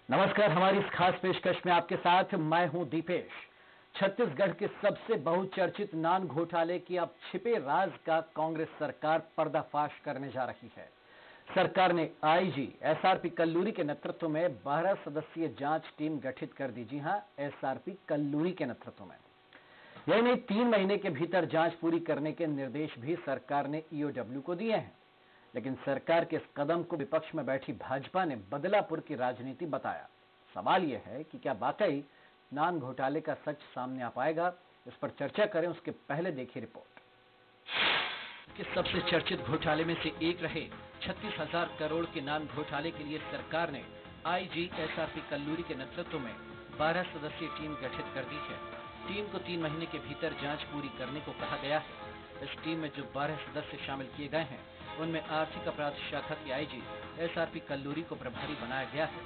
नमस्कार। हमारी इस खास पेशकश में आपके साथ मैं हूं दीपेश। छत्तीसगढ़ के सबसे बहुचर्चित नान घोटाले की अब छिपे राज का कांग्रेस सरकार पर्दाफाश करने जा रही है। सरकार ने आईजी एसआरपी कल्लूरी के नेतृत्व में 12 सदस्यीय जांच टीम गठित कर दी। जी हां, एसआरपी कल्लूरी के नेतृत्व में। यही नहीं, 3 महीने के भीतर जांच पूरी करने के निर्देश भी सरकार ने ईओडब्ल्यू को दिए हैं। लेकिन सरकार के इस कदम को विपक्ष में बैठी भाजपा ने बदलापुर की राजनीति बताया। सवाल यह है कि क्या वाकई नान घोटाले का सच सामने आ पाएगा? इस पर चर्चा करें उसके पहले देखिए रिपोर्ट। कि सबसे चर्चित घोटाले में से एक रहे 36,000 करोड़ के नान घोटाले के लिए सरकार ने आईजी एसआरपी कल्लूरी के नेतृत्व में 12 सदस्यीय टीम गठित कर दी है। टीम को 3 महीने के भीतर जांच पूरी करने को कहा गया है। इस टीम में जो 12 सदस्य शामिल किए गए हैं उनमें आर्थिक अपराध शाखा के आईजी एसआरपी कल्लूरी को प्रभारी बनाया गया है।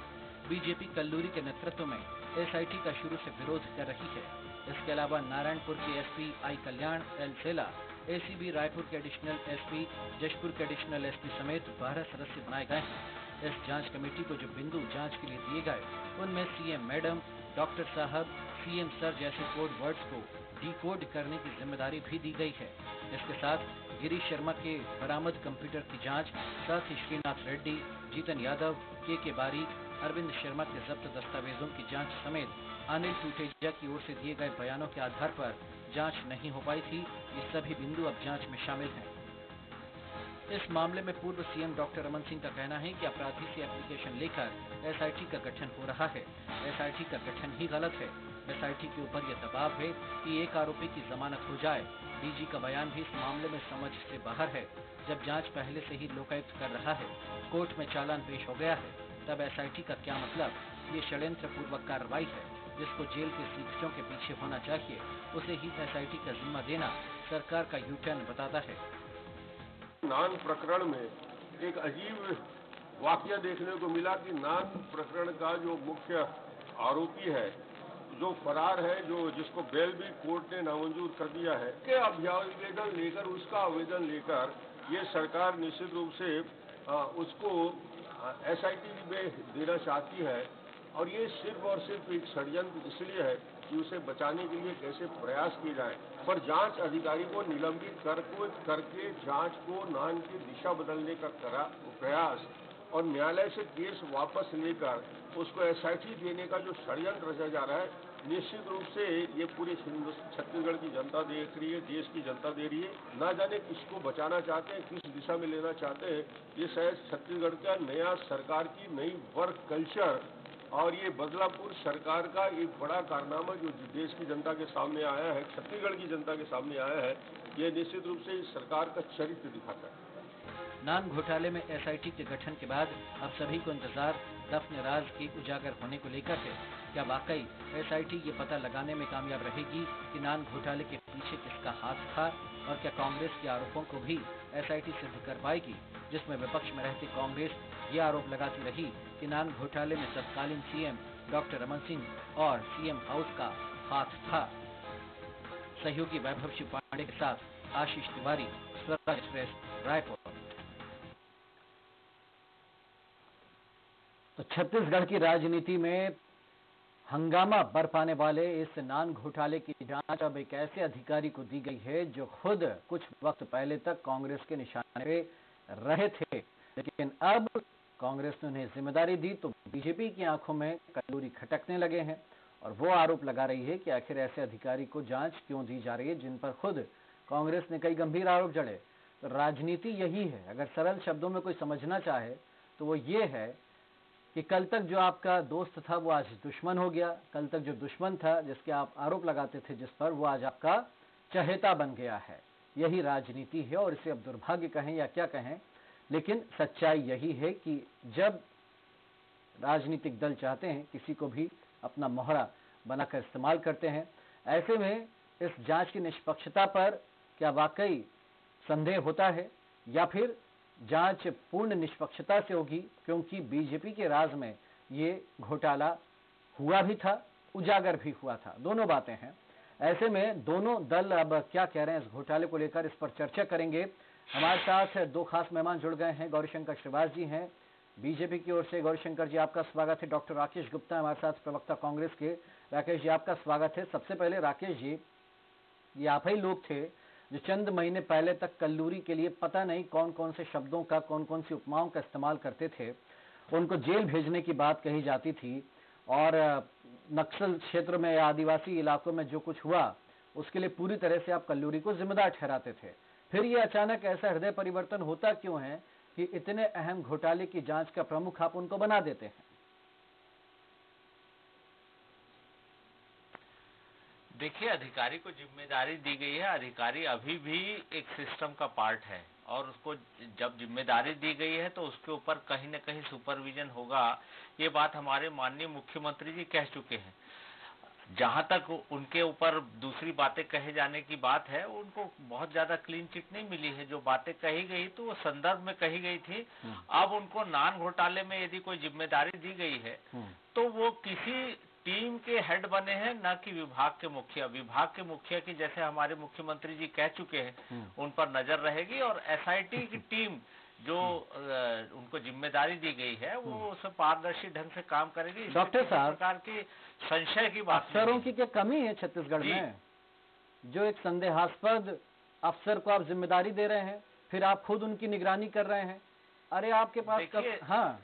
बीजेपी कल्लूरी के नेतृत्व में एसआईटी का शुरू से विरोध कर रही है। इसके अलावा नारायणपुर के एसपी आई कल्याण एल सेला, एसीबी रायपुर के एडिशनल एसपी, जशपुर के एडिशनल एसपी समेत 12 सदस्य बनाए गए हैं। इस जांच कमेटी को जो बिंदु जांच के लिए दिए गए उनमें सीएम मैडम, डॉक्टर साहब, सीएम सर जैसे कोड वर्ड्स को डिकोड करने की जिम्मेदारी भी दी गई है। इसके साथ गिरीश शर्मा के बरामद कंप्यूटर की जांच, साथ ही श्रीनाथ रेड्डी, जीतन यादव, के बारी, अरविंद शर्मा के जब्त दस्तावेजों की जांच समेत अनिल टूटेजा की ओर से दिए गए बयानों के आधार पर जांच नहीं हो पाई थी। ये सभी बिंदु अब जांच में शामिल हैं। इस मामले में पूर्व सीएम डॉक्टर रमन सिंह का कहना है कि अपराधी से एप्लीकेशन लेकर एसआईटी का गठन हो रहा है। एसआईटी का गठन ही गलत है। एसआईटी के ऊपर यह दबाव है कि एक आरोपी की जमानत हो जाए। डीजी का बयान भी इस मामले में समझ से बाहर है। जब जांच पहले से ही लोकायुक्त कर रहा है, कोर्ट में चालान पेश हो गया है, तब एसआईटी का क्या मतलब? ये षड्यंत्र पूर्वक कार्रवाई है। जिसको जेल के सीखचों के पीछे होना चाहिए, उसे ही एसआईटी का जिम्मा देना सरकार का यूटर्न बताता है। नान प्रकरण में एक अजीब वाकया देखने को मिला कि नान प्रकरण का जो मुख्य आरोपी है, जो फरार है, जिसको बेल भी कोर्ट ने नामंजूर कर दिया है, के उसका आवेदन लेकर ये सरकार निश्चित रूप से उसको एसआईटी में देना चाहती है। और ये सिर्फ और सिर्फ एक षड्यंत्र इसलिए है कि उसे बचाने के लिए कैसे प्रयास किए जाए। पर जांच अधिकारी को निलंबित करके जांच को नान की दिशा बदलने का प्रयास और न्यायालय से केस वापस लेकर उसको एसआईटी देने का जो षड्यंत्र रचा जा रहा है, निश्चित रूप से ये पूरी छत्तीसगढ़ की जनता देख रही है, देश की जनता दे रही है। ना जाने किसको बचाना चाहते हैं, किस दिशा में लेना चाहते हैं। ये शायद छत्तीसगढ़ का नया सरकार की नई वर्क कल्चर और ये बदलापुर सरकार का एक बड़ा कारनामा जो देश की जनता के सामने आया है, छत्तीसगढ़ की जनता के सामने आया है, ये निश्चित रूप से इस सरकार का चरित्र दिखाता है। नान घोटाले में एसआईटी के गठन के बाद अब सभी को इंतजार दफन राज के उजागर होने को लेकर है। क्या वाकई एसआईटी ये पता लगाने में कामयाब रहेगी कि नान घोटाले के पीछे किसका हाथ था? और क्या कांग्रेस के आरोपों को भी एसआईटी सिद्ध कर पाएगी, जिसमें विपक्ष में रहती कांग्रेस ये आरोप लगाती रही कि नान घोटाले में तत्कालीन सीएम डॉक्टर रमन सिंह और सीएम हाउस का हाथ था। सहयोगी वैभव शिव पांडे के साथ आशीष तिवारी, स्वराज एक्सप्रेस, रायपुर। तो छत्तीसगढ़ की राजनीति में हंगामा बरपाने वाले इस नान घोटाले की जांच अब एक ऐसे अधिकारी को दी गई है जो खुद कुछ वक्त पहले तक कांग्रेस के निशाने पे रहे थे। लेकिन अब कांग्रेस ने उन्हें जिम्मेदारी दी तो बीजेपी की आंखों में कटोरी खटकने लगे हैं और वो आरोप लगा रही है कि आखिर ऐसे अधिकारी को जांच क्यों दी जा रही है जिन पर खुद कांग्रेस ने कई गंभीर आरोप जड़े। तो राजनीति यही है। अगर सरल शब्दों में कोई समझना चाहे तो वो ये है कि कल तक जो आपका दोस्त था वो आज दुश्मन हो गया। कल तक जो दुश्मन था, जिसके आप आरोप लगाते थे जिस पर, वो आज आपका चहेता बन गया है। यही राजनीति है और इसे अब दुर्भाग्य कहें या क्या कहें, लेकिन सच्चाई यही है कि जब राजनीतिक दल चाहते हैं किसी को भी अपना मोहरा बनाकर इस्तेमाल करते हैं। ऐसे में इस जांच की निष्पक्षता पर क्या वाकई संदेह होता है या फिर जांच पूर्ण निष्पक्षता से होगी? क्योंकि बीजेपी के राज में ये घोटाला हुआ भी था, उजागर भी हुआ था, दोनों बातें हैं। ऐसे में दोनों दल अब क्या कह रहे हैं इस घोटाले को लेकर, इस पर चर्चा करेंगे। हमारे साथ 2 खास मेहमान जुड़ गए हैं। गौरीशंकर श्रीवास जी हैं, बीजेपी की ओर से गौरीशंकर जी आपका स्वागत है। डॉक्टर राकेश गुप्ता हमारे साथ, प्रवक्ता कांग्रेस के। राकेश जी आपका स्वागत है। सबसे पहले राकेश जी, ये आप ही लोग थे जो चंद महीने पहले तक कल्लूरी के लिए पता नहीं कौन कौन से शब्दों का, कौन कौन सी उपमाओं का इस्तेमाल करते थे। उनको जेल भेजने की बात कही जाती थी और नक्सल क्षेत्र में या आदिवासी इलाकों में जो कुछ हुआ उसके लिए पूरी तरह से आप कल्लूरी को जिम्मेदार ठहराते थे। फिर ये अचानक ऐसा हृदय परिवर्तन होता क्यों है कि इतने अहम घोटाले की जांच का प्रमुख आप उनको बना देते हैं? देखिए, अधिकारी को जिम्मेदारी दी गई है। अधिकारी अभी भी एक सिस्टम का पार्ट है और उसको जब जिम्मेदारी दी गई है तो उसके ऊपर कहीं न कहीं सुपरविजन होगा। ये बात हमारे माननीय मुख्यमंत्री जी कह चुके हैं। जहां तक उनके ऊपर दूसरी बातें कहे जाने की बात है, उनको बहुत ज्यादा क्लीन चिट नहीं मिली है। जो बातें कही गई तो वो संदर्भ में कही गई थी। अब उनको नान घोटाले में यदि कोई जिम्मेदारी दी गई है तो वो किसी टीम के हेड बने हैं, न कि विभाग के मुखिया। विभाग के मुखिया की, जैसे हमारे मुख्यमंत्री जी कह चुके हैं, उन पर नजर रहेगी और एसआईटी की टीम जो उनको जिम्मेदारी दी गई है वो उसे पारदर्शी ढंग से काम करेगी। डॉक्टर साहब, प्रकार की संशय की बात अफसरों की क्या कमी है छत्तीसगढ़ में? जो एक संदेहास्पद अफसर को आप जिम्मेदारी दे रहे हैं, फिर आप खुद उनकी निगरानी कर रहे हैं। अरे आपके पास हाँ,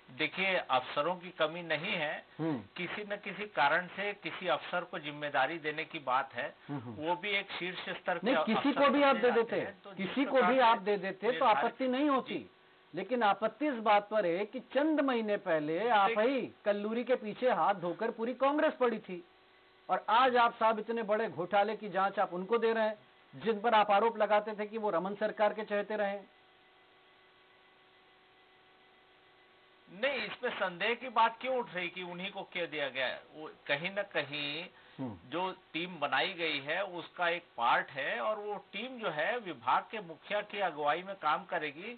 देखिए अफसरों की कमी नहीं है। किसी न किसी कारण से किसी अफसर को जिम्मेदारी देने की बात है, वो भी एक शीर्ष स्तर के। नहीं, किसी को भी आप दे देते, किसी को भी आप दे देते तो आपत्ति नहीं होती। लेकिन आपत्ति इस बात पर है कि चंद महीने पहले आप ही कल्लूरी के पीछे हाथ धोकर पूरी कांग्रेस पड़ी थी और आज आप साहब इतने बड़े घोटाले की जांच आप उनको दे रहे हैं जिन पर आप आरोप लगाते थे कि वो रमन सरकार के चहेते रहे। नहीं, इसमें संदेह की बात क्यों उठ रही कि उन्हीं को क्यों दिया गया? वो कहीं न कहीं जो टीम बनाई गई है उसका एक पार्ट है और वो टीम जो है विभाग के मुखिया की अगुवाई में काम करेगी।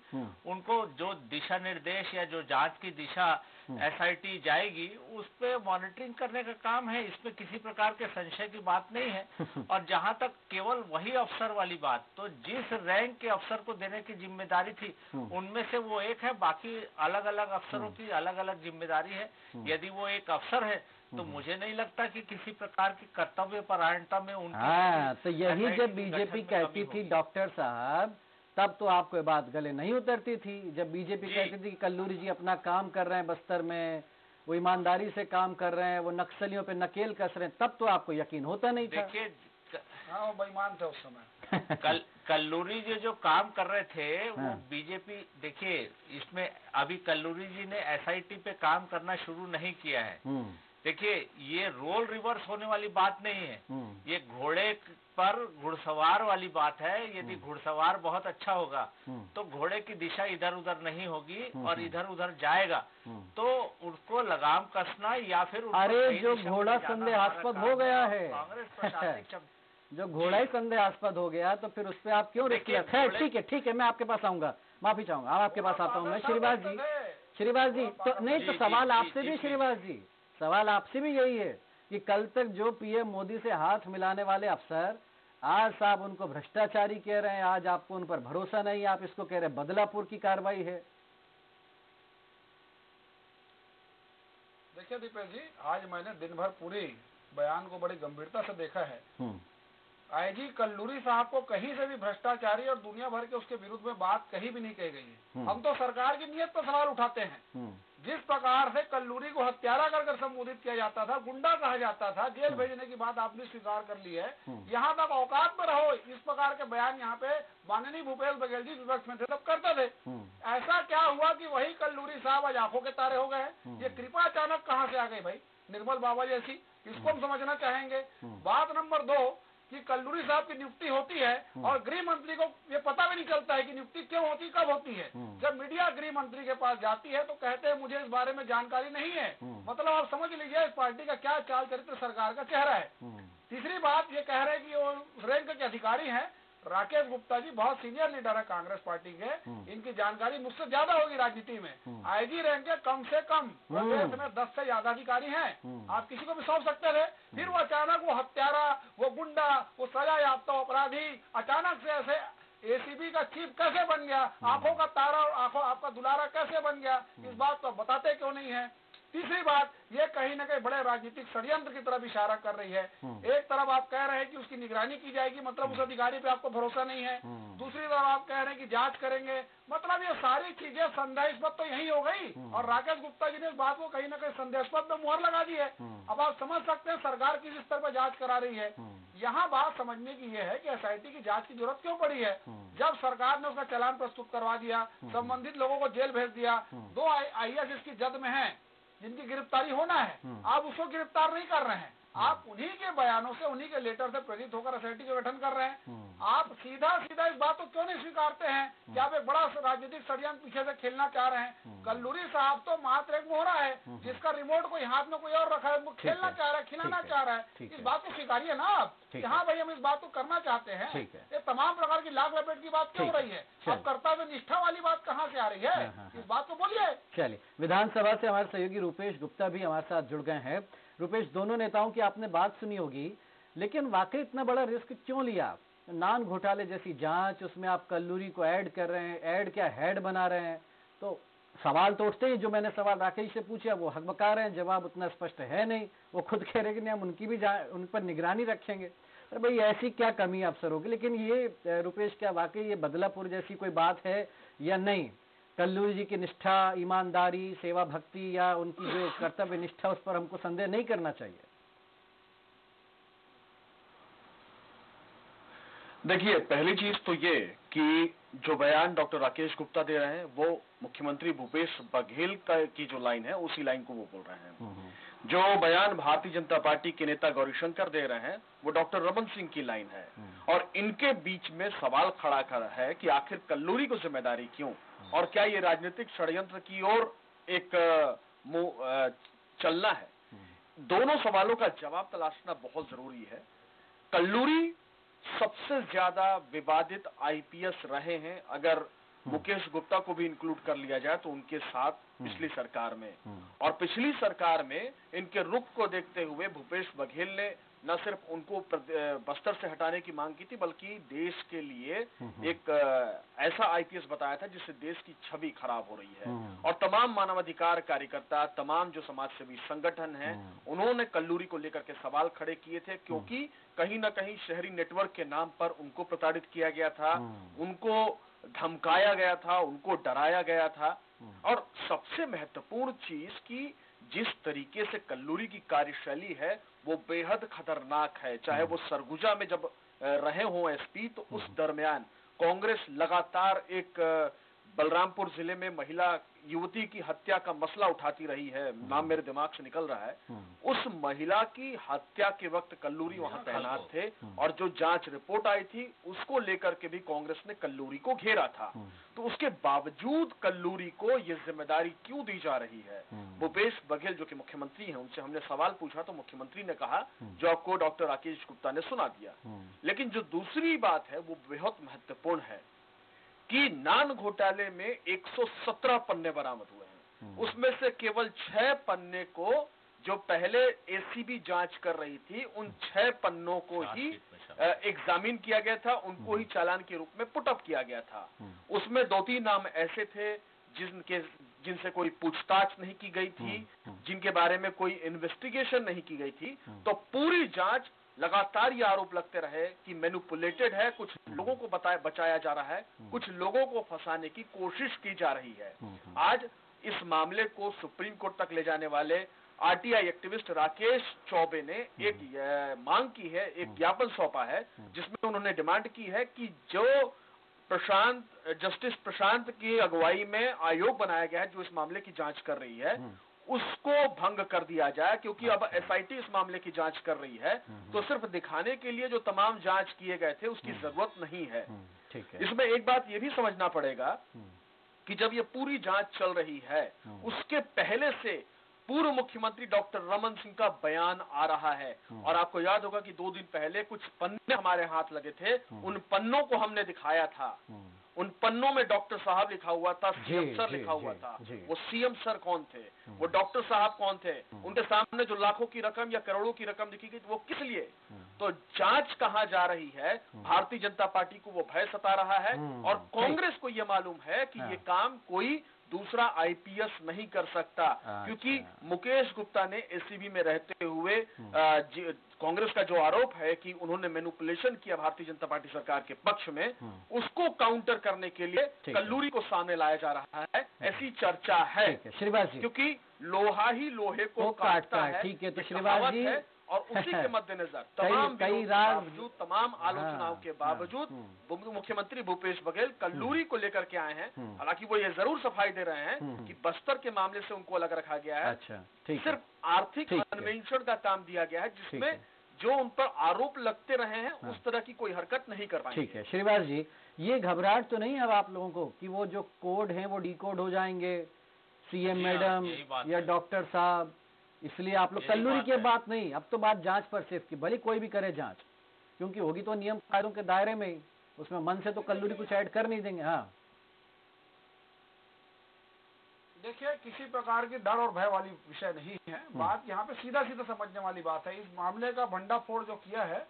उनको जो दिशा निर्देश या जो जांच की दिशा एसआईटी जाएगी उस पे मॉनिटरिंग करने का काम है। इसमें किसी प्रकार के संशय की बात नहीं है। और जहां तक केवल वही अफसर वाली बात, तो जिस रैंक के अफसर को देने की जिम्मेदारी थी उनमें से वो एक है, बाकी अलग अलग अफसरों की अलग अलग जिम्मेदारी है। यदि वो एक अफसर है तो मुझे नहीं लगता कि किसी प्रकार की कर्तव्य परायणता में उनकी तो यही जब बीजेपी कहती थी डॉक्टर साहब, तब तो आपको बात गले नहीं उतरती थी। जब बीजेपी कहती थी कि कल्लूरी जी अपना काम कर रहे हैं बस्तर में, वो ईमानदारी से काम कर रहे हैं, वो नक्सलियों पे नकेल कस रहे हैं, तब तो आपको यकीन होता नहीं था। देखिए, हाँ, वो बेईमान थे उस समय। कल्लूरी जी जो काम कर रहे थे वो बीजेपी, देखिए इसमें अभी कल्लूरी जी ने एसआईटी पे काम करना शुरू नहीं किया है। देखिए, ये रोल रिवर्स होने वाली बात नहीं है। ये घोड़े पर घुड़सवार वाली बात है। यदि घुड़सवार बहुत अच्छा होगा तो घोड़े की दिशा इधर उधर नहीं होगी और इधर उधर जाएगा तो उसको लगाम कसना या फिर अरे जो घोड़ा संदेहास्पद हो गया है, कांग्रेस प्रशासनिक जो घोड़ा ही संदेहास्पद हो गया तो फिर उस पर आप क्यों रिस्क लेते हैं? ठीक है, मैं आपके पास आऊंगा, माफी चाहूंगा, आपके पास आता हूँ मैं। श्रीवास जी तो नहीं, तो सवाल आपसे भी, श्रीवास जी सवाल आपसे भी यही है कि कल तक जो पीएम मोदी से हाथ मिलाने वाले अफसर, आज साहब उनको भ्रष्टाचारी कह रहे हैं, आज आपको उन पर भरोसा नहीं, आप इसको कह रहे हैं बदलापुर की कार्रवाई है। देखिए दीपेश जी, आज मैंने दिन भर पूरी बयान को बड़ी गंभीरता से देखा है। आईजी कल्लूरी साहब को कहीं से भी भ्रष्टाचारी और दुनिया भर के उसके विरुद्ध में बात कहीं भी नहीं कही गई है। हम तो सरकार की नीयत पर सवाल उठाते हैं। जिस प्रकार से कल्लूरी को हत्यारा कर संबोधित किया जाता था, गुंडा कहा जाता था, जेल भेजने की बात आपने स्वीकार कर ली है। यहाँ तक औकात में रहो, इस प्रकार के बयान यहाँ पे माननीय भूपेश बघेल जी विपक्ष में थे तब करते थे। ऐसा क्या हुआ कि वही कल्लूरी साहब आज आंखों के तारे हो गए? ये कृपा अचानक कहाँ से आ गई भाई, निर्मल बाबा जैसी? इसको हम समझना चाहेंगे। बात नंबर 2 कि कल्लूरी साहब की नियुक्ति होती है और गृह मंत्री को ये पता भी नहीं चलता है कि नियुक्ति क्यों होती, कब होती है। जब मीडिया गृह मंत्री के पास जाती है तो कहते हैं मुझे इस बारे में जानकारी नहीं है। मतलब आप समझ लीजिए इस पार्टी का क्या चाल चरित्र सरकार का चेहरा है। तीसरी बात ये कह रहे हैं कि वो रैंक के अधिकारी हैं। राकेश गुप्ता जी बहुत सीनियर लीडर है कांग्रेस पार्टी के, इनकी जानकारी मुझसे ज्यादा होगी राजनीति में। आईजी रैंक के कम से कम प्रदेश में 10 से ज्यादा अधिकारी हैं। आप किसी को भी सौंप सकते थे। फिर वो अचानक वो हत्यारा, वो गुंडा, वो सजा याफ्ता अपराधी अचानक से ऐसे एसीबी का चीफ कैसे बन गया, आंखों का तारा और आंखों आपका दुलारा कैसे बन गया, इस बात को बताते क्यों नहीं है। तीसरी बात, ये कहीं ना कहीं बड़े राजनीतिक षड्यंत्र की तरफ इशारा कर रही है। एक तरफ आप कह रहे हैं कि उसकी निगरानी की जाएगी, मतलब उस अधिकारी पे आपको भरोसा नहीं है। दूसरी तरफ आप कह रहे हैं कि जांच करेंगे, मतलब ये सारी चीजें संदेहास्पद तो यही हो गई। और राकेश गुप्ता जी ने इस बात को कहीं ना कहीं संदेहास्पद में मुहर लगा दी है। अब आप समझ सकते हैं सरकार किस स्तर पर जांच करा रही है। यहाँ बात समझने की ये है कि एसआईटी की जांच की जरूरत क्यों पड़ी है। जब सरकार ने उसका चालान प्रस्तुत करवा दिया, संबंधित लोगों को जेल भेज दिया, 2 IAS इसकी जद में है जिनकी गिरफ्तारी होना है, आप उसको गिरफ्तार नहीं कर रहे हैं। आप उन्हीं के बयानों से, उन्हीं के लेटर से प्रेरित होकर एसआईटी का गठन कर रहे हैं। आप सीधा सीधा इस बात को क्यों नहीं स्वीकारते हैं कि आप एक बड़ा राजनीतिक षड्यंत्र पीछे से खेलना चाह रहे हैं। कल्लूरी साहब तो मात्र एक मोहरा है जिसका रिमोट कोई हाथ में कोई और रखा है, वो खेलना चाह रहा है, खिलाना चाह रहा है। इस बात को स्वीकारिए ना आप कि हाँ भाई हम इस बात को करना चाहते हैं। ये तमाम प्रकार की लाग लपेट की बात क्यों हो रही है, अब कर्तव्य निष्ठा वाली बात कहाँ से आ रही है, इस बात को बोलिए। चलिए, विधानसभा से हमारे सहयोगी रूपेश गुप्ता भी हमारे साथ जुड़ गए हैं। रूपेश, दोनों नेताओं की आपने बात सुनी होगी, लेकिन वाकई इतना बड़ा रिस्क क्यों लिया? नान घोटाले जैसी जांच, उसमें आप कल्लूरी को ऐड कर रहे हैं, ऐड क्या हेड बना रहे हैं, तो सवाल तो उठते ही। जो मैंने सवाल राकेश से पूछा वो हकबका रहे हैं, जवाब उतना स्पष्ट है नहीं। वो खुद कह रहे हैं कि हम उनकी भी उन पर निगरानी रखेंगे। अरे भाई, ऐसी क्या कमी अफसरों की? लेकिन ये रूपेश, क्या वाकई ये बदलापुर जैसी कोई बात है या नहीं? कल्लूरी जी की निष्ठा, ईमानदारी, सेवा भक्ति या उनकी जो कर्तव्य निष्ठा, उस पर हमको संदेह नहीं करना चाहिए? देखिए, पहली चीज तो ये कि जो बयान डॉक्टर राकेश गुप्ता दे रहे हैं वो मुख्यमंत्री भूपेश बघेल की जो लाइन है उसी लाइन को वो बोल रहे हैं। जो बयान भारतीय जनता पार्टी के नेता गौरीशंकर दे रहे हैं वो डॉक्टर रमन सिंह की लाइन है। और इनके बीच में सवाल खड़ा कर है कि आखिर कल्लूरी को जिम्मेदारी क्यों, और क्या ये राजनीतिक षड्यंत्र की ओर एक चलना है। दोनों सवालों का जवाब तलाशना बहुत जरूरी है। कल्लूरी सबसे ज्यादा विवादित आईपीएस रहे हैं, अगर मुकेश गुप्ता को भी इंक्लूड कर लिया जाए तो उनके साथ पिछली सरकार में। और पिछली सरकार में इनके रुख को देखते हुए भूपेश बघेल ने न सिर्फ उनको बस्तर से हटाने की मांग की थी, बल्कि देश के लिए एक ऐसा आईपीएस बताया था जिससे देश की छवि खराब हो रही है। और तमाम मानवाधिकार कार्यकर्ता, तमाम जो समाजसेवी संगठन हैं, उन्होंने कल्लूरी को लेकर के सवाल खड़े किए थे, क्योंकि कहीं ना कहीं शहरी नेटवर्क के नाम पर उनको प्रताड़ित किया गया था, उनको धमकाया गया था, उनको डराया गया था। और सबसे महत्वपूर्ण चीज कि जिस तरीके से कल्लूरी की कार्यशैली है वो बेहद खतरनाक है। चाहे वो सरगुजा में जब रहे हों एसपी, तो उस दरमियान कांग्रेस लगातार एक बलरामपुर जिले में महिला युवती की हत्या का मसला उठाती रही है, नाम मेरे दिमाग से निकल रहा है। उस महिला की हत्या के वक्त कल्लूरी वहां तैनात थे, और जो जांच रिपोर्ट आई थी उसको लेकर के भी कांग्रेस ने कल्लूरी को घेरा था। तो उसके बावजूद कल्लूरी को ये जिम्मेदारी क्यों दी जा रही है? भूपेश बघेल जो कि मुख्यमंत्री हैं, उनसे हमने सवाल पूछा तो मुख्यमंत्री ने कहा जो आपको डॉक्टर राकेश गुप्ता ने सुना दिया। लेकिन जो दूसरी बात है वो बेहद महत्वपूर्ण है कि नान घोटाले में 117 पन्ने बरामद हुए हैं। उसमें से केवल 6 पन्ने को जो पहले एसीबी जांच कर रही थी, उन 6 पन्नों को ही एग्जामिन किया गया था, उनको ही चालान के रूप में पुटअप किया गया था। उसमें 2-3 नाम ऐसे थे जिनसे कोई पूछताछ नहीं की गई थी, जिनके बारे में कोई इन्वेस्टिगेशन नहीं की गई थी। तो पूरी जांच लगातार ये आरोप लगते रहे कि मैनिपुलेटेड है, कुछ लोगों को बचाया जा रहा है, कुछ लोगों को फंसाने की कोशिश की जा रही है। आज इस मामले को सुप्रीम कोर्ट तक ले जाने वाले आरटीआई एक्टिविस्ट राकेश चौबे ने एक मांग की है, एक ज्ञापन सौंपा है, जिसमें उन्होंने डिमांड की है कि जो जस्टिस प्रशांत की अगुवाई में आयोग बनाया गया है जो इस मामले की जांच कर रही है, उसको भंग कर दिया जाए। क्योंकि अब एसआईटी इस मामले की जांच कर रही है, तो सिर्फ दिखाने के लिए जो तमाम जांच किए गए थे उसकी जरूरत नहीं है। इसमें एक बात ये भी समझना पड़ेगा कि जब ये पूरी जांच चल रही है, उसके पहले से पूर्व मुख्यमंत्री डॉक्टर रमन सिंह का बयान आ रहा है। और आपको याद होगा कि 2 दिन पहले कुछ पन्ने हमारे हाथ लगे थे, उन पन्नों को हमने दिखाया था। उन पन्नों में डॉक्टर साहब लिखा हुआ था, सीएम सर लिखा हुआ था। वो सीएम सर कौन थे, वो डॉक्टर साहब कौन थे, उनके सामने जो लाखों की रकम या करोड़ों की रकम लिखी गई वो किस लिए? तो जांच कहां जा रही है? भारतीय जनता पार्टी को वो भय सता रहा है और कांग्रेस को ये मालूम है कि ये काम कोई दूसरा आईपीएस नहीं कर सकता, क्योंकि मुकेश गुप्ता ने एसीबी में रहते हुए कांग्रेस का जो आरोप है कि उन्होंने मैनिपुलेशन किया भारतीय जनता पार्टी सरकार के पक्ष में, उसको काउंटर करने के लिए कल्लूरी को सामने लाया जा रहा है, ऐसी चर्चा है। श्रीवास जी, क्योंकि लोहा ही लोहे को काटता है। ठीक है, तो श्रीवास जी और उसी के मद्देनजर तमाम बावजूद, तमाम आलोचनाओं के बावजूद मुख्यमंत्री भूपेश बघेल कल्लूरी को लेकर के आए हैं। हालांकि वो ये जरूर सफाई दे रहे हैं कि बस्तर के मामले से उनको अलग रखा गया है। अच्छा, सिर्फ आर्थिक अन्वेषण का काम दिया गया है, जिसमें जो उन पर आरोप लगते रहे हैं उस तरह की कोई हरकत नहीं कर पाएंगे। ठीक है श्रीवास जी, ये घबराहट तो नहीं है अब आप लोगों को कि वो जो कोड हैं वो डिकोड हो जाएंगे, सीएम मैडम या डॉक्टर साहब, इसलिए आप लोग कल्लूरी की बात नहीं, अब तो बात जांच पर सिर्फ की, भले कोई भी करे जांच, क्योंकि होगी तो नियम कायदों के दायरे में ही, उसमें मन से तो कल्लूरी कुछ ऐड कर नहीं देंगे। हाँ देखिए, किसी प्रकार की डर और भय वाली विषय नहीं है, बात यहाँ पे सीधा सीधा समझने वाली बात है। इस मामले का भंडाफोड़ जो किया है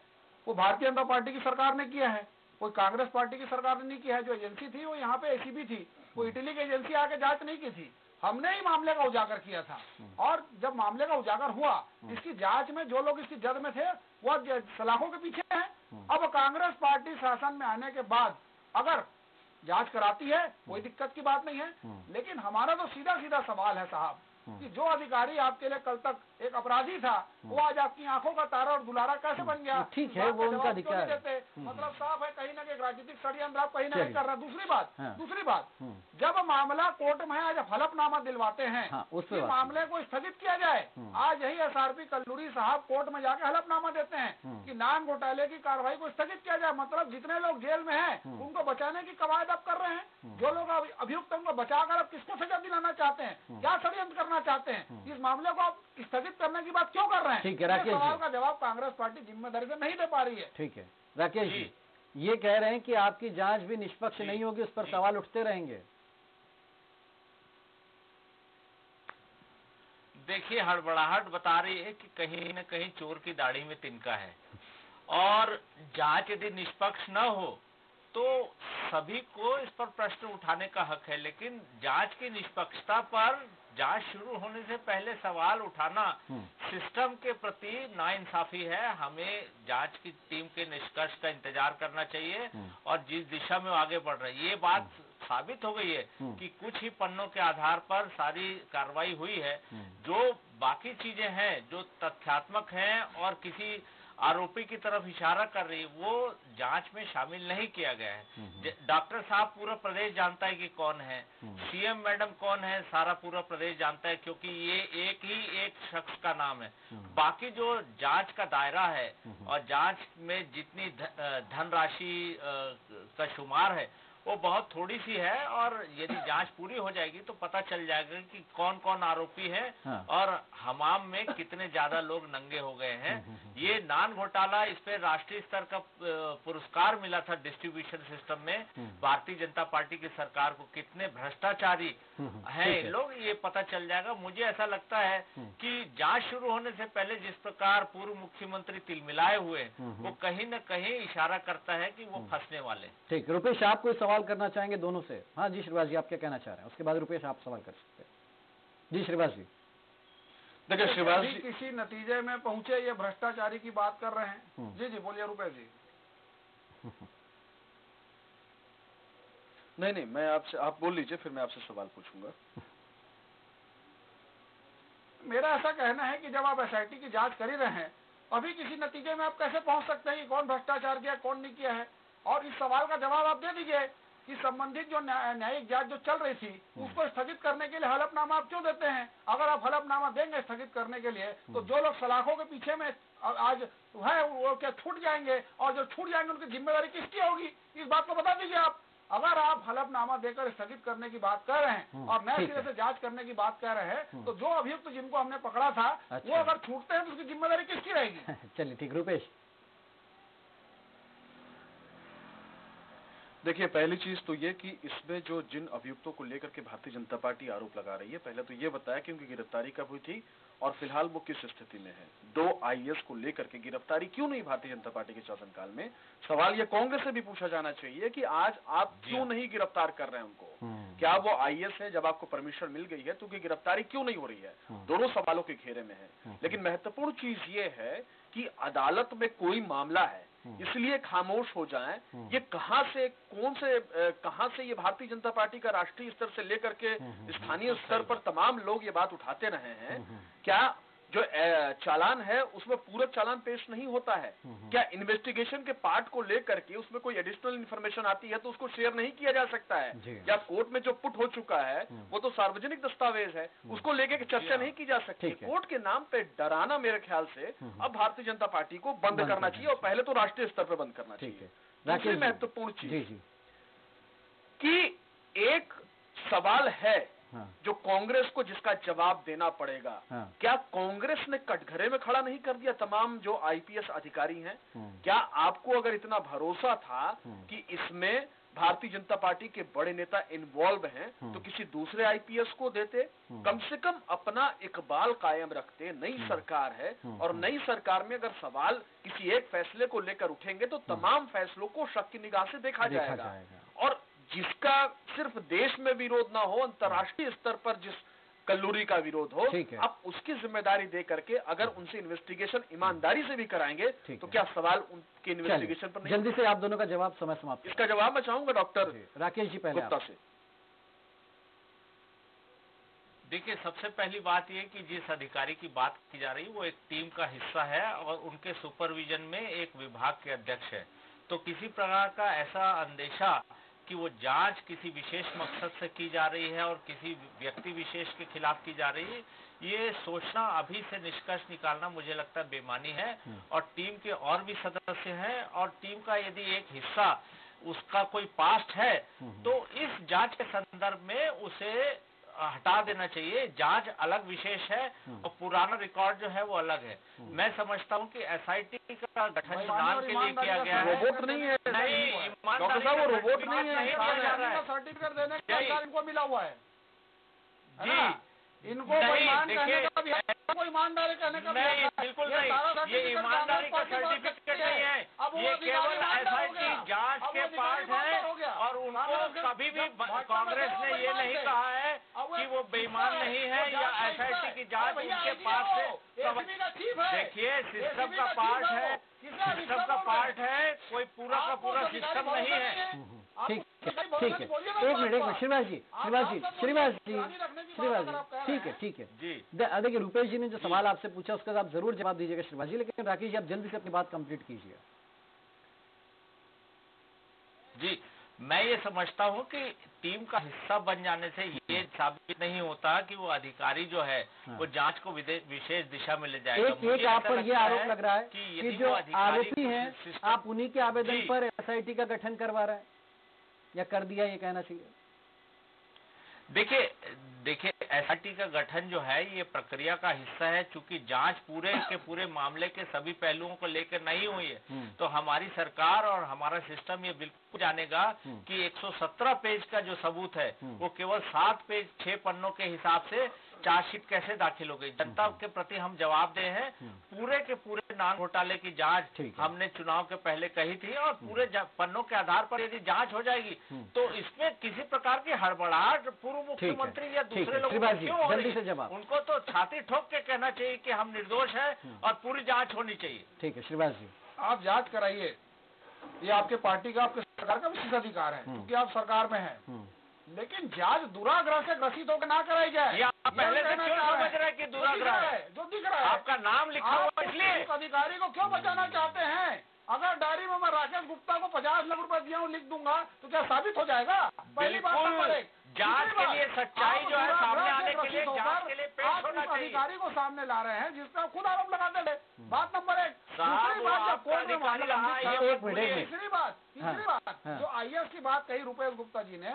वो भारतीय जनता पार्टी की सरकार ने किया है, कोई कांग्रेस पार्टी की सरकार ने नहीं किया है। जो एजेंसी थी वो यहाँ पे एसीबी थी, वो इटली की एजेंसी आके जांच नहीं की थी, हमने ही मामले का उजागर किया था। और जब मामले का उजागर हुआ, इसकी जांच में जो लोग इसकी जद में थे वो सलाखों के पीछे हैं। अब कांग्रेस पार्टी शासन में आने के बाद अगर जांच कराती है कोई दिक्कत की बात नहीं है, लेकिन हमारा तो सीधा सीधा सवाल है साहब कि जो अधिकारी आपके लिए कल तक एक अपराधी था, वो आज आपकी आंखों का तारा और दुलारा कैसे बन गया? ठीक है, वो उनका अधिकार है। मतलब साफ है कहीं ना कहीं राजनीतिक षड्यंत्र आप कहीं ना कहीं कर रहा है। दूसरी बात, जब मामला कोर्ट में है, जब हलफनामा दिलवाते हैं कि मामले को स्थगित किया जाए, आज यही एसआरपी कल्लूरी साहब कोर्ट में जाके हलफनामा देते हैं कि नान घोटाले की कार्रवाई को स्थगित किया जाए। मतलब जितने लोग जेल में हैं उनको बचाने की कवायद अब कर रहे हैं, जो लोग अभियुक्त उनको बचाकर अब किसको सजा दिलाना चाहते हैं, क्या षड्यंत्र करना चाहते हैं, इस मामले को आप स्थगित करने की बात क्यों कर रहे हैं? ठीक है राकेश, सवाल का जवाब कांग्रेस पार्टी जिम्मेदारी से नहीं दे पा रही है। ठीक है राकेश जी, ये कह रहे हैं कि आपकी जांच भी निष्पक्ष नहीं होगी, उस पर सवाल उठते रहेंगे। देखिए, हड़बड़ाहट बता रही है कि कहीं न कहीं चोर की दाढ़ी में तिनका है, और जांच यदि निष्पक्ष न हो तो सभी को इस पर प्रश्न उठाने का हक है, लेकिन जांच की निष्पक्षता पर जांच शुरू होने से पहले सवाल उठाना सिस्टम के प्रति नाइंसाफी है। हमें जांच की टीम के निष्कर्ष का इंतजार करना चाहिए और जिस दिशा में आगे बढ़ रही है, ये बात साबित हो गई है कि कुछ ही पन्नों के आधार पर सारी कार्रवाई हुई है। जो बाकी चीजें हैं जो तथ्यात्मक हैं और किसी आरोपी की तरफ इशारा कर रही है, वो जांच में शामिल नहीं किया गया है। डॉक्टर साहब पूरा प्रदेश जानता है कि कौन है, सीएम मैडम कौन है सारा पूरा प्रदेश जानता है, क्योंकि ये एक शख्स का नाम है। बाकी जो जांच का दायरा है और जांच में जितनी धनराशि का शुमार है वो बहुत थोड़ी सी है, और यदि जांच पूरी हो जाएगी तो पता चल जाएगा कि कौन कौन आरोपी है और हमाम में कितने ज्यादा लोग नंगे हो गए हैं। ये नान घोटाला, इस पे राष्ट्रीय स्तर का पुरस्कार मिला था डिस्ट्रीब्यूशन सिस्टम में। भारतीय जनता पार्टी की सरकार को कितने भ्रष्टाचारी हैं लोग, ये पता चल जाएगा। मुझे ऐसा लगता है कि जांच शुरू होने से पहले जिस प्रकार पूर्व मुख्यमंत्री तिलमिलाए हुए, वो कहीं न कहीं इशारा करता है कि वो फंसने वाले। ठीक, रुपेश आप कोई सवाल करना चाहेंगे दोनों से? हाँ जी श्रीवास जी, आप क्या कहना चाह रहे हैं? उसके बाद रुपेश आप सवाल कर सकते हैं। जी श्रीवास जी। देखिए श्रीवास जी, किसी नतीजे में पहुंचे, ये भ्रष्टाचारी की बात कर रहे हैं। जी बोलिए रुपेश जी। नहीं, मैं आपसे, आप बोल लीजिए, फिर मैं आपसे सवाल पूछूंगा। मेरा ऐसा कहना है कि जब आप एसआईटी की जांच कर ही रहे हैं, अभी किसी नतीजे में आप कैसे पहुंच सकते हैं कि कौन भ्रष्टाचार किया कौन नहीं किया है? और इस सवाल का जवाब आप दे दीजिए कि संबंधित जो न्यायिक जांच जो चल रही थी उसको स्थगित करने के लिए हलफनामा आप क्यों देते हैं? अगर आप हलफनामा देंगे स्थगित करने के लिए, तो जो लोग सलाखों के पीछे में आज है वो क्या छूट जाएंगे, और जो छूट जाएंगे उनकी जिम्मेदारी किसकी होगी? इस बात को बता दीजिए आप। अगर आप हलफनामा देकर स्थगित करने की बात कर रहे हैं और नए सिरे से जांच करने की बात कर रहे हैं, तो जो अभियुक्त जिनको हमने पकड़ा था वो अगर छूटते हैं तो उसकी जिम्मेदारी किसकी रहेगी? चलिए ठीक, रुपेश। देखिए, पहली चीज तो ये कि इसमें जो जिन अभियुक्तों को लेकर के भारतीय जनता पार्टी आरोप लगा रही है, पहले तो ये बताया कि उनकी गिरफ्तारी कब हुई थी और फिलहाल वो किस स्थिति में है। 2 आईएएस को लेकर के गिरफ्तारी क्यों नहीं भारतीय जनता पार्टी के शासनकाल में? सवाल ये कांग्रेस से भी पूछा जाना चाहिए कि आज आप क्यों नहीं गिरफ्तार कर रहे हैं उनको? क्या वो आईएएस है? जब आपको परमिशन मिल गई है तो उनकी गिरफ्तारी क्यों नहीं हो रही है? दोनों सवालों के घेरे में है। लेकिन महत्वपूर्ण चीज ये है कि अदालत में कोई मामला है, इसलिए खामोश हो जाएं। ये कहां से ये भारतीय जनता पार्टी का राष्ट्रीय स्तर से लेकर के स्थानीय स्तर पर तमाम लोग ये बात उठाते रहे हैं। क्या जो चालान है उसमें पूरक चालान पेश नहीं होता है? क्या इन्वेस्टिगेशन के पार्ट को लेकर के उसमें कोई एडिशनल इन्फॉर्मेशन आती है तो उसको शेयर नहीं किया जा सकता है? या कोर्ट में जो पुट हो चुका है वो तो सार्वजनिक दस्तावेज है, उसको लेकर चर्चा नहीं की जा सकती। कोर्ट के नाम पे डराना मेरे ख्याल से अब भारतीय जनता पार्टी को बंद करना चाहिए और पहले तो राष्ट्रीय स्तर पर बंद करना चाहिए। दूसरी महत्वपूर्ण चीज कि एक सवाल है जो कांग्रेस को जिसका जवाब देना पड़ेगा। क्या कांग्रेस ने कटघरे में खड़ा नहीं कर दिया तमाम जो आईपीएस अधिकारी हैं? क्या आपको अगर इतना भरोसा था कि इसमें भारतीय जनता पार्टी के बड़े नेता इन्वॉल्व हैं तो किसी दूसरे आईपीएस को देते? कम से कम अपना इकबाल कायम रखते। नई सरकार है और नई सरकार में अगर सवाल किसी एक फैसले को लेकर उठेंगे तो तमाम फैसलों को शक की निगाह से देखा जाएगा। और जिसका सिर्फ देश में विरोध ना हो, अंतर्राष्ट्रीय स्तर पर जिस कल्लूरी का विरोध हो, आप उसकी जिम्मेदारी दे करके अगर उनसे इन्वेस्टिगेशन ईमानदारी से भी कराएंगे तो क्या सवाल उनके इन्वेस्टिगेशन पर नहीं? जल्दी से आप दोनों का जवाब, समय समाप्त। इसका जवाब मैं चाहूंगा डॉक्टर राकेश जी पहले गुप्ता से। देखिए, सबसे पहली बात यह कि जिस अधिकारी की बात की जा रही है वो एक टीम का हिस्सा है और उनके सुपरविजन में एक विभाग के अध्यक्ष है। तो किसी प्रकार का ऐसा अंदेशा कि वो जांच किसी विशेष मकसद से की जा रही है और किसी व्यक्ति विशेष के खिलाफ की जा रही है, ये सोचना अभी से निष्कर्ष निकालना मुझे लगता है बेमानी है। और टीम के और भी सदस्य हैं और टीम का यदि एक हिस्सा उसका कोई पास्ट है तो इस जांच के संदर्भ में उसे हटा देना चाहिए। जांच अलग विशेष है और पुराना रिकॉर्ड जो है वो अलग है। मैं समझता हूँ कि एसआईटी का गठन नाम के लिए किया गया है। रोबोट नहीं है, नहीं, डॉक्टर साहब वो रोबोट नहीं है, सर्टिफिकेट देने का अधिकार इनको मिला हुआ है जी। इनको कोई ईमानदारी कहने का नहीं, बिल्कुल नहीं। ये ईमानदारी का सर्टिफिकेट नहीं है, ये केवल एसआईटी जांच के पार्ट है और उनको कभी भी कांग्रेस ने ये नहीं कहा है कि वो बेईमान नहीं है या एसआईटी की जांच उनके पास से। देखिए, सिस्टम का पार्ट है, सिस्टम का पार्ट है, कोई पूरा का पूरा सिस्टम नहीं है। ठीक है, एक मिनट श्रीनिवास जी, ठीक है जी। देखिए, रुपेश जी ने जो सवाल आपसे पूछा उसका आप जरूर जवाब दीजिएगा श्रीनिवास जी, लेकिन राकेश जी आप जल्दी से अपनी बात कंप्लीट कीजिए। जी, मैं ये समझता हूँ कि टीम का हिस्सा बन जाने से ये साबित नहीं होता कि वो अधिकारी जो है वो जांच को विशेष दिशा में ले जाएगा। एक आप पर ये आरोप लग रहा है कि जो आरोपी हैं आप उन्हीं के आवेदन पर एसआईटी का गठन करवा रहे हैं या कर दिया, ये कहना चाहिए। देखिए एसआईटी का गठन जो है ये प्रक्रिया का हिस्सा है। चूंकि जांच पूरे के पूरे मामले के सभी पहलुओं को लेकर नहीं हुई है तो हमारी सरकार और हमारा सिस्टम ये बिल्कुल जानेगा कि 117 पेज का जो सबूत है वो केवल 7 पेज 6 पन्नों के हिसाब से चार्जशीट कैसे दाखिल हो गई। जनता के प्रति हम जवाबदेह हैं। पूरे के पूरे नान घोटाले की जांच हमने चुनाव के पहले कही थी और पूरे पन्नों के आधार पर यदि जांच हो जाएगी तो इसमें किसी प्रकार की हड़बड़ाहट पूर्व मुख्यमंत्री या दूसरे लोगों को क्यों हो रही है? उनको तो छाती ठोक के कहना चाहिए कि हम निर्दोष हैं और पूरी जांच होनी चाहिए। ठीक है श्रीनिवास जी, आप जांच कराइए, ये आपके पार्टी का, आपके सरकार का विशेष अधिकार है क्योंकि आप सरकार में हैं। लेकिन जांच दुराग्रह से ग्रसित होकर ना कराई जाए। आप पहले से क्यों समझ रहे हैं कि दुराग्रह है? जो दिख रहा है आपका नाम लिखा हुआ इसलिए अधिकारी को क्यों बचाना चाहते हैं? अगर डायरी में मैं राकेश गुप्ता को 50 लाख रुपए दिया हूँ लिख दूंगा तो क्या साबित हो जाएगा? पहली बात नंबर एक, जांच के लिए सच्चाई जो है सामने आने के लिए जांच के लिए पेश होना चाहिए। अधिकारी को सामने ला रहे हैं जिसका खुद आरोप लगाते थे। बात नंबर एक। दूसरी बात, जब कोर्ट में मामला तीसरी बात जो आईएएस की बात कही रुपेश गुप्ता जी ने,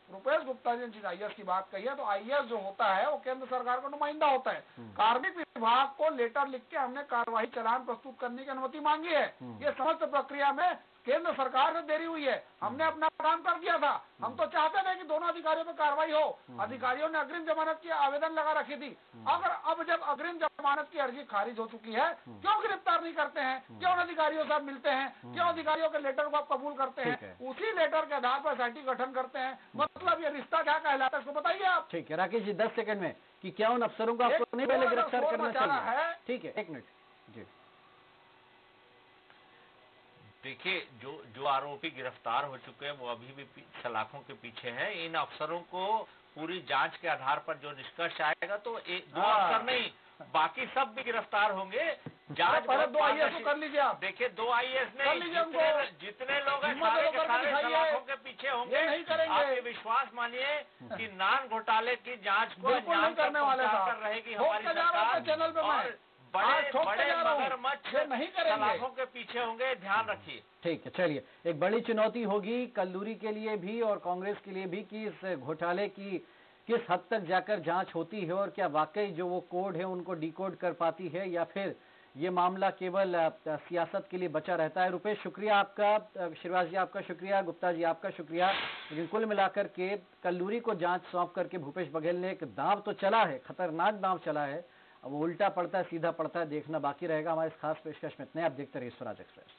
रुपेश गुप्ता जी ने जिस आईएएस की बात कही है, तो आईएएस जो होता है वो केंद्र सरकार का नुमाइंदा होता है। कार्मिक विभाग को लेटर लिख के हमने कार्यवाही चालान प्रस्तुत करने की अनुमति मांगी है। ये समस्त प्रक्रिया में केंद्र सरकार से देरी हुई है। हमने अपना काम कर दिया था। हम तो चाहते थे कि दोनों अधिकारियों पर कार्रवाई हो। अधिकारियों ने अग्रिम जमानत की आवेदन लगा रखी थी। अगर अब जब अग्रिम जमानत की अर्जी खारिज हो चुकी है, क्यों गिरफ्तार नहीं करते हैं? क्यों अधिकारियों से मिलते हैं? क्यों अधिकारियों के लेटर को आप कबूल करते हैं? उसी लेटर के आधार पर एसआईटी गठन करते हैं। मतलब ये रिश्ता क्या कहलाता है, इसको बताइए आप। ठीक है राकेश जी, 10 सेकंड में कि क्या उन अफसरों को आपको नहीं पहले गिरफ्तार करना चाहिए? ठीक है, 1 मिनट जी। देखिए, जो आरोपी गिरफ्तार हो चुके हैं वो अभी भी सलाखों के पीछे हैं। इन अफसरों को पूरी जांच के आधार पर जो निष्कर्ष आएगा तो दो अफसर नहीं, बाकी सब भी गिरफ्तार होंगे। जांच पहले 2 आईएएस को कर लीजिए आप। देखिए, 2 आईएएस नहीं, जितने लोग हैं सारे के सारे सलाखों के पीछे होंगे। नहीं करेंगे। आप ये विश्वास मानिए कि नान घोटाले की जांच को बिल्कुल नहीं करने वाले कर रहेगी हमारी सरकार। चैनल पे और बड़े मगरमच्छ नहीं करेंगे, सलाखों के पीछे होंगे, ध्यान रखिए। ठीक है, चलिए, एक बड़ी चुनौती होगी कल्लूरी के लिए भी और कांग्रेस के लिए भी कि इस घोटाले की किस हद तक जाकर जांच होती है और क्या वाकई जो वो कोड है उनको डिकोड कर पाती है या फिर ये मामला केवल सियासत के लिए बचा रहता है। रुपेश शुक्रिया आपका, श्रीवास जी आपका शुक्रिया, गुप्ता जी आपका शुक्रिया। लेकिन कुल मिलाकर के कल्लूरी को जांच सौंप करके भूपेश बघेल ने एक दांव तो चला है, खतरनाक दांव चला है। अब वो उल्टा पड़ता है सीधा पड़ता है, देखना बाकी रहेगा। हमारे इस खास पेशकश में इतने, आप देखते रहिए स्वराज एक्सप्रेस।